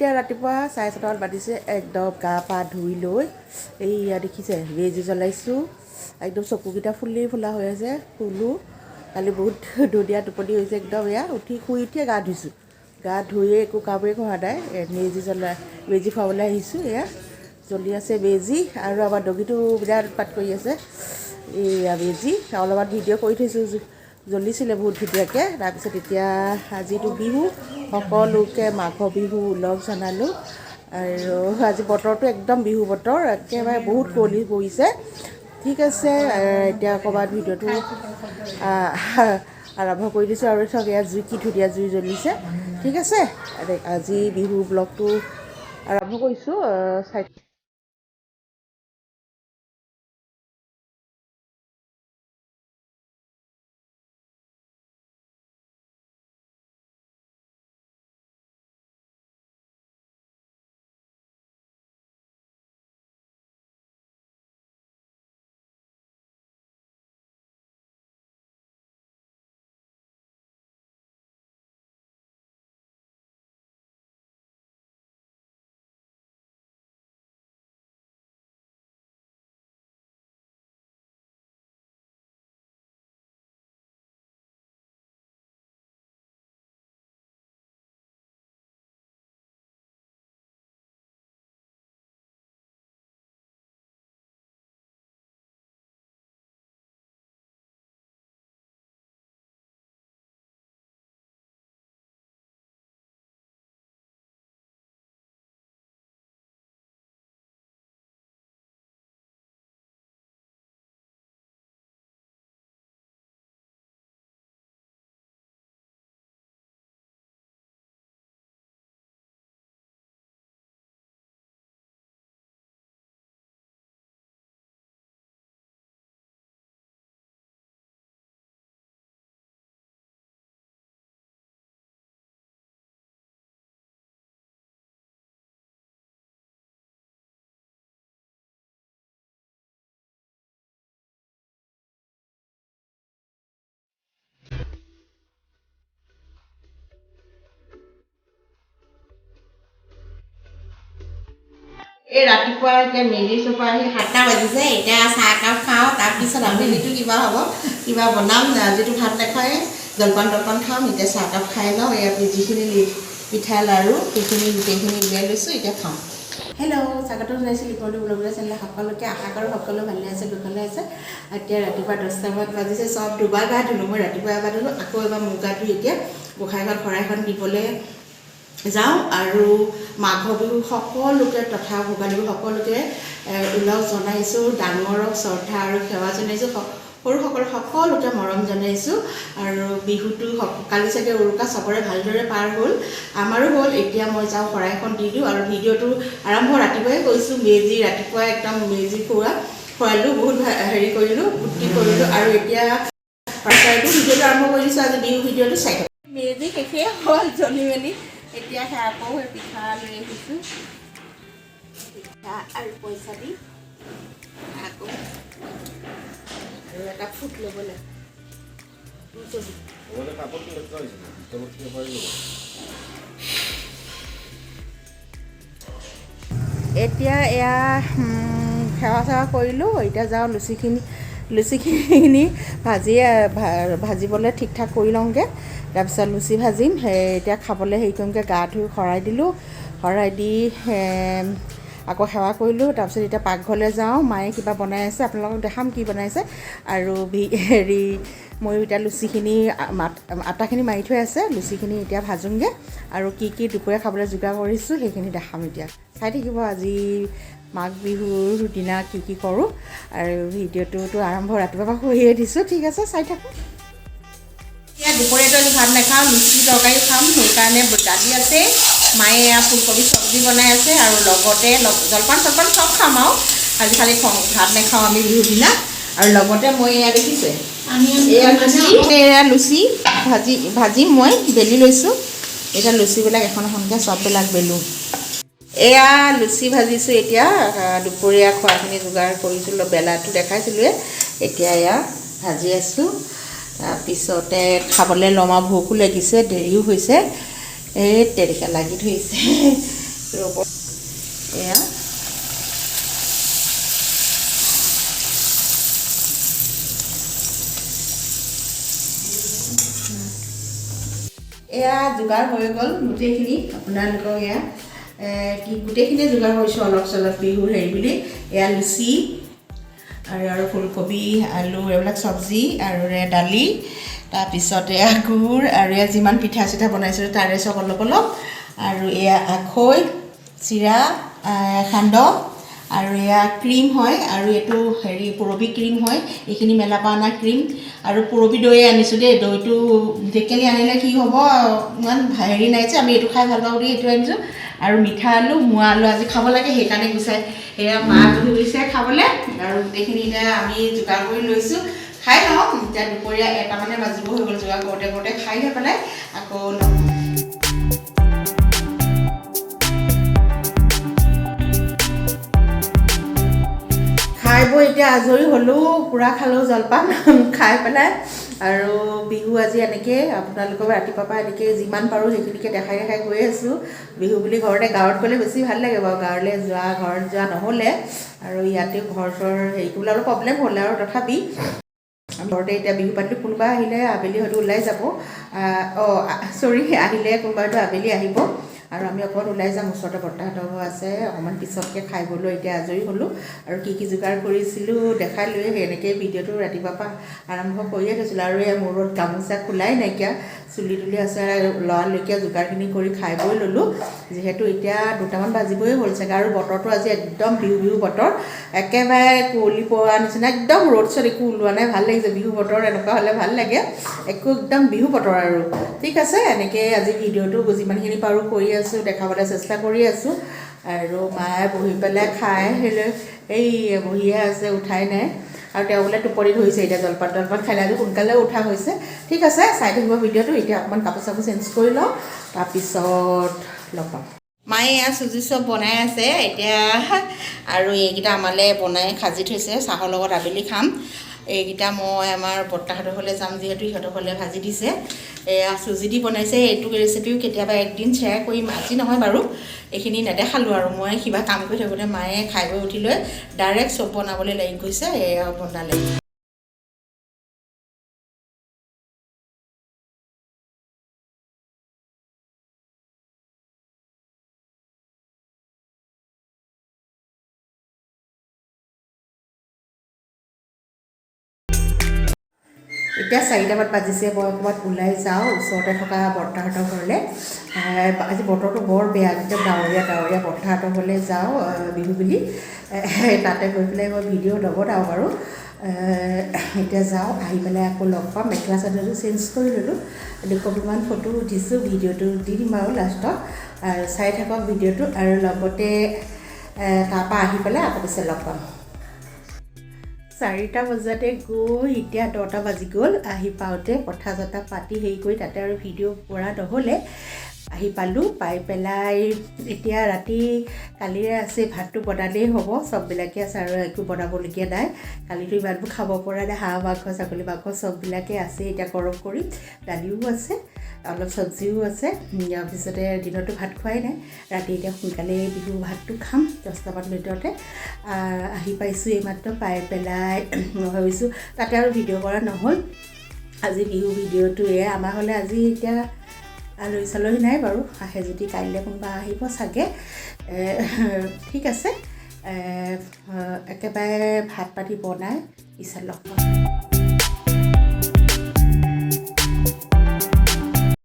এতিয়া ৰাতিপুৱা 6:30 বাজিছে একদম গা পা ধুই লৈ এইয়া দেখিছে মেজি জ্বলাইছোঁ একদম চকুকেইটা ফুলা হৈ আছে ফুলো কালি বহুত ধুনীয়া টোপনি হৈছে একদম এয়া শুই উঠিয়ে গা ধুইছোঁ গা ধুয়ে একো কামেই কৰা নাই মেজি খুৱাবলৈ আহিছোঁ এয়া জ্বলি আছে মেজি আৰু আমাৰ ডগীটো বিৰাট উৎপাত কৰি আছে এইয়া মেজি অলপমান ভিডিঅ' কৰি থৈছোঁ জ্বলিছিলে বহুত ধুনীয়াকৈ তাৰপিছত এতিয়া আজিতো বিহু সকলোকে মাঘ বিহু ওলগ জনালোঁ আৰু আজি বতৰটো একদম বিহু বতৰ একেবাৰে বহুত কুঁৱলী পৰিছে ঠিক আছে এতিয়া ক'ৰবাত ভিডিঅ'টো আৰম্ভ কৰি দিছোঁ আৰু চাওক ইয়াত জুই কি ধুনীয়া জুই জ্বলিছে ঠিক আছে আজি বিহু ব্লগটো আৰম্ভ কৰিছোঁ এই ৰাতিপুৱা এতিয়া মেজি চপা আহি 7টা বাজিছে এতিয়া চাহকাপ খাওঁ তাৰপিছত আবেলিটো কিবা হ'ব কিবা বনাম আজিতো ভাত নাখায় জলপান খাম এতিয়া চাহকাপ খাই লওঁ এয়া যিখিনি পিঠা লাড়ু সেইখিনি গোটেইখিনি উলিয়াই লৈছোঁ এতিয়া খাওঁ হেল্ল' স্বাগতম জনাইছোঁ লিকমনি ব্লগলৈ চেনেল সকলোকে আশা কৰোঁ সকলো ভালে আছে কুশলে আছে এতিয়া ৰাতিপুৱা 10টামান বাজিছে চব দুবাৰ গা ধুলোঁ মই ৰাতিপুৱা এবাৰ ধুলোঁ আকৌ এবাৰ মুখ গা ধুই এতিয়া গোঁসাইঘৰত শৰাইখন দিবলৈ যাওঁ আৰু মাঘ বিহু সকলোকে তথা ভোগালী বিহু সকলোকে ওলগ জনাইছোঁ ডাঙৰক শ্ৰদ্ধা আৰু সেৱা জনাইছোঁ সৰুসকলক সকলোকে মৰম জনাইছোঁ আৰু বিহুটো কালি চাগে উৰুকা চবৰে ভালদৰে পাৰ হ'ল আমাৰো হ'ল এতিয়া মই যাওঁ শৰাইখন দি দিওঁ আৰু ভিডিঅ'টো আৰম্ভ ৰাতিপুৱাই কৰিছোঁ মেজি ৰাতিপুৱাই একদম মেজি খোৱালোঁ বহুত হেৰি কৰিলোঁ ফূৰ্তি কৰিলোঁ আৰু এতিয়া ভিডিঅ'টো আৰম্ভ কৰি দিছোঁ আজি বিহু ভিডিঅ'টো চাই মেজি শেষেই হ'ল জ্বলি মেলি এতিয়া আকৌ পিঠা লৈ আহিছোঁ পিঠা আৰু পইচা দি আকৌ আৰু এটা ফুট ল'বলৈ এতিয়া এয়া সেৱা চেৱা কৰিলোঁ এতিয়া যাওঁ লুচিখিনি ভাজিবলৈ ঠিক ঠাক কৰি লওঁগৈ তাৰপিছত লুচি ভাজিম এতিয়া খাবলৈ হেৰি কৰিমগৈ গা ধুই শৰাই দিলোঁ শৰাই দি আকৌ সেৱা কৰিলোঁ তাৰপিছত এতিয়া পাকঘৰলৈ যাওঁ মায়ে কিবা বনাই আছে আপোনালোকক দেখাম কি বনাইছে আৰু ময়ো এতিয়া লুচিখিনি আটাখিনি মাৰি থৈ আছে লুচিখিনি এতিয়া ভাজোঁগৈ আৰু কি দুপৰীয়া খাবলৈ যোগাৰ কৰিছোঁ সেইখিনি দেখাম এতিয়া চাই থাকিব আজি মাঘ বিহুৰ দিনা কি কৰোঁ আৰু ভিডিঅ'টোতো আৰম্ভ ৰাতিপুৱাৰ পৰা হৈয়ে দিছোঁ ঠিক আছে চাই থাকোঁ এতিয়া দুপৰীয়াটো ভাত নাখাওঁ লুচি তৰকাৰী খাম সেইকাৰণে দালি আছে মায়ে এয়া ফুলকবি চব্জি বনাই আছে আৰু লগতে জলপান চব খাম আৰু আজি খালি ভাত নাখাওঁ আমি বিহুৰ দিনা আৰু লগতে মই এয়া দেখিছে এয়া লুচি ভাজি মই বেলি লৈছোঁ এতিয়া লুচিবিলাক এখনকৈ চববিলাক বেলোঁ এয়া লুচি ভাজিছোঁ এতিয়া দুপৰীয়া খোৱাখিনি যোগাৰ কৰিছোঁ বেলাটো দেখাইছিলোঁৱে এতিয়া এয়া ভাজি আছোঁ তাৰপিছতে খাবলৈ ল'ম আৰু ভোকো লাগিছে দেৰিও হৈছে এই তেনেকৈ লাগি ধৰিছে এয়া এয়া যোগাৰ হৈ গ'ল গোটেইখিনি আপোনালোকক এয়া কি গোটেইখিনি যোগাৰ কৰিছোঁ অলপ চলপ বিহুৰ হেৰি বুলি এয়া লুচি আৰু ফুলকবি আলু এইবিলাক চব্জি আৰু দালি তাৰপিছতে এয়া গুড় আৰু এয়া যিমান পিঠা চিঠা বনাইছিলোঁ তাৰে চব অলপ অলপ আৰু এয়া আখৈ চিৰা সান্দহ আৰু এয়া ক্ৰীম হয় আৰু এইটো হেৰি পুৰবী ক্ৰীম হয় এইখিনি মেলা পৰা অনা ক্ৰীম আৰু পুৰবী দৈ আনিছোঁ দেই দৈটো ঢেকেলি আনিলে কি হ'ব ইমান হেৰি নাই যে আমি এইটো খাই ভাল পাওঁ বুলি এইটো আনিছোঁ আৰু মিঠা আলু মোৱা আলু আজি খাব লাগে সেইকাৰণে গুচাই সেয়া মাক ধৰিছে খাবলৈ আৰু গোটেইখিনি এতিয়া আমি যোগাৰ কৰি লৈছোঁ খাই লওঁ এতিয়া দুপৰীয়া 1টা মানে বাজিব হৈ গ'ল যোগাৰ কৰোঁতে কৰোঁতে খাই লৈ পেলাই আকৌ খাই বৈ এতিয়া আজৰি হ'লোঁ পূৰা খালোঁ জলপান খাই পেলাই আৰু বিহু আজি এনেকৈ আপোনালোকৰ ৰাতিপুৱাৰ পৰা এনেকৈ যিমান পাৰোঁ সেইখিনিকে দেখাই দেখাই গৈ আছোঁ বিহু বুলি ঘৰতে গাঁৱত গ'লে বেছি ভাল লাগে বাৰু গাঁৱলৈ ঘৰত যোৱা নহ'লে আৰু ইয়াতে ঘৰ চৰ হেৰি কৰিবলৈ অলপ প্ৰব্লেম হ'লে আৰু তথাপি ঘৰতে এতিয়া বিহু পাতিলোঁ কোনোবা আহিলে আবেলি হয়তো ওলাই যাব আহিলে কোনোবা হয়তো আবেলি আহিব আৰু আমি অকণ ওলাই যাম ওচৰতে বৰ্তাহঁতৰ ঘৰ আছে অকণমান পিছতকৈ খাই বৈ এতিয়া আজৰি হ'লোঁ আৰু কি যোগাৰ কৰিছিলোঁ দেখাই লৈ সেনেকৈ ভিডিঅ'টো ৰাতিপুৱাৰ পৰা আৰম্ভ কৰিয়ে থৈছিলোঁ আৰু এই মূৰত গামোচা খোলাই নাইকিয়া চুলি তুলি আছে লৰালৰিকৈ যোগাৰখিনি কৰি খাই বৈ ল'লোঁ যিহেতু এতিয়া 2টামান বাজিবই হ'ল চাগে আৰু বতৰটো আজি একদম বিহু বতৰ একেবাৰে কুঁৱলী পৰা নিচিনা একদম ৰ'দ চ'দ একো ওলোৱা নাই ভাল লাগিছে বিহু বতৰ এনেকুৱা হ'লে ভাল লাগে একদম বিহু বতৰ আৰু ঠিক আছে এনেকৈ আজি ভিডিঅ'টো যিমানখিনি পাৰোঁ কৰি আছোঁ দেখাবলৈ চেষ্টা কৰি আছোঁ আৰু মায়ে বহি পেলাই খাই এই বহিয়ে আছে উঠাই নাই আৰু তেওঁ বোলে টোপনি ধৰিছে এতিয়া জলপান খালে আজি সোনকালে উঠা হৈছে ঠিক আছে চাই থাকিব ভিডিঅ'টো এতিয়া অকণমান কাপোৰ চাপোৰ চেঞ্জ কৰি লওঁ তাৰপিছত লগ পাম মায়ে এয়া চুজি চব বনাই আছে এতিয়া আৰু এইকেইটা আমালৈ বনাই সাজি থৈছে চাহৰ লগত আবেলি খাম এইকেইটা মই আমাৰ বৰ্তাহঁতৰ ঘৰলৈ যাম যিহেতু সিহঁতৰ ঘৰলৈ ভাজি দিছে এয়া চুজি দি বনাইছে এইটো ৰেচিপিও কেতিয়াবা একদিন শ্বেয়াৰ কৰিম আজি নহয় বাৰু এইখিনি নেদেখালোঁ আৰু মই কিবা কাম কৰি থাকোঁতে মায়ে খাই বৈ উঠি লৈ ডাইৰেক্ট চব বনাবলৈ লাগি গৈছে এয়া বনালে এতিয়া 4টামান বাজিছে মই অকণমান ওলাই যাওঁ ওচৰতে থকা বৰ্তাহঁতৰ ঘৰলৈ আজি বতৰটো বৰ বেয়া একদম ডাৱৰীয়া বৰ্তাহঁতৰ ঘৰলৈ যাওঁ বিহু বুলি তাতে গৈ পেলাই মই ভিডিঅ' নবনাওঁ বাৰু এতিয়া যাওঁ আহি পেলাই আকৌ লগ পাম মেখেলা চাদৰটো চেঞ্জ কৰি ল'লোঁ দুকপিমান ফটো উঠিছোঁ ভিডিঅ'টো দি দিম আৰু লাষ্টত আৰু চাই থাকক ভিডিঅ'টো আৰু লগতে তাৰপৰা আহি পেলাই আকৌ পিছত লগ পাম 4টা বজাতে গৈ এতিয়া 10টা বাজি গ'ল আহি পাওঁতে কথা চথা পাতি হেৰি কৰি তাতে আৰু ভিডিঅ' কৰা নহ'লে আহি পালোঁ পাই পেলাই এতিয়া ৰাতি কালিৰে আছে ভাতটো বনালেই হ'ব চববিলাকে আছে আৰু একো বনাবলগীয়া নাই কালিতো ইমানবোৰ খাব পৰা নাই হাঁহ মাংস ছাগলী মাংস চববিলাকে আছে এতিয়া গৰম কৰি দালিও আছে অলপ চব্জিও আছে ইয়াৰ পিছতে দিনতো ভাত খোৱাই নাই ৰাতি এতিয়া সোনকালে বিহু ভাতটো খাম 10টামান ভিতৰতে আহি পাইছোঁ এইমাত্ৰ পাই পেলাই ভাবিছোঁ তাতে আৰু ভিডিঅ' কৰা নহ'ল আজি বিহু ভিডিঅ'টোৱে আমাৰ হ'লে আজি এতিয়া আলহী চালহী নাই বাৰু আহে যদি কাইলৈ কোনোবা আহিব চাগে ঠিক আছে একেবাৰে ভাত পাতি বনাই পিছত লগ পাম